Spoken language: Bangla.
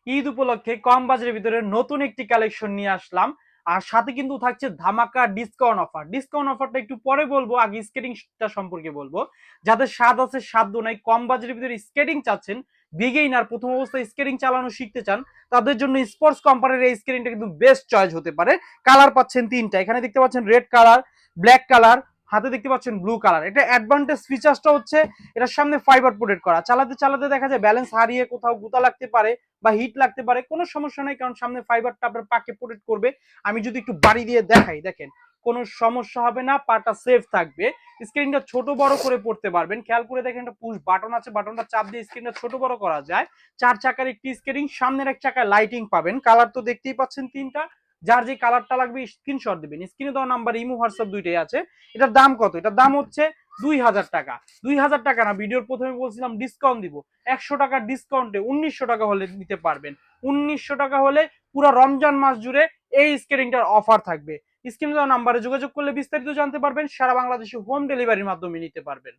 ঈদ উপলক্ষে কম বাজারের ভিতরে নতুন একটি কালেকশন নিয়ে আসলাম। আর সাথে কিন্তু থাকছে ধামাকা ডিসকাউন্ট অফার। ডিসকাউন্ট অফারটা একটু পরে বলবো, আগে স্কেটিংটা সম্পর্কে বলবো। যাদের স্বাদ আছে সাধ্য নাই, কম বাজারের ভিতরে স্কেটিং চাচ্ছেন, বিগেইনার, প্রথম অবস্থায় স্কেটিং চালানো শিখতে চান, তাদের জন্য স্পোর্টস কোম্পানির এই স্কেটিংটা কিন্তু বেস্ট চয়েস হতে পারে। কালার পাচ্ছেন তিনটা, এখানে দেখতে পাচ্ছেন রেড কালার, ব্ল্যাক কালার, হাতে দেখতে পাচ্ছেন ব্লু কালার। এটা অ্যাডভান্টেজ ফিচার্সটা হচ্ছে এটার সামনে ফাইবার প্রোটেক্ট করা। চালাতে চালাতে দেখা যায় ব্যালেন্স হারিয়ে কোথাও গুতা লাগতে পারে বা হিট লাগতে পারে, কোনো সমস্যা নাই, কারণ সামনে ফাইবারটা আপনার পাকে প্রোটেক্ট করবে। আমি যদি একটু বাড়ি দিয়ে দেখাই, দেখেন কোনো সমস্যা হবে না, পাটা সেফ থাকবে। স্ক্রিনটা ছোট বড় করে পড়তে পারবেন। খেয়াল করে দেখেন একটা পুশ বাটন আছে, বাটনটা চাপ দিয়ে স্ক্রিনটা ছোট বড় করা যায়। 4 চাকার একটি স্কেটিং, সামনের এক চাকায় লাইটিং পাবেন। কালার তো দেখতেই পাচ্ছেন তিনটা। যার যে কালারটা লাগবে স্ক্রিনশট দিবেন, স্ক্রিনে দেওয়া নাম্বার ইমো হোয়াটসঅ্যাপ দুইটাই আছে। এটার দাম কত? এটার দাম হচ্ছে 2000 টাকা। 2000 টাকা না, ভিডিওর প্রথমে বলছিলাম ডিসকাউন্ট দিব। 100 টাকার ডিসকাউন্টে 1900 টাকা হলে নিতে পারবেন। 1900 টাকা হলে পুরো রমজান মাস জুড়ে এই স্কেটিংটার অফার থাকবে। স্ক্রিনে দেওয়া নাম্বারে যোগাযোগ করলে বিস্তারিত জানতে পারবেন। সারা বাংলাদেশে হোম ডেলিভারির মাধ্যমে নিতে পারবেন।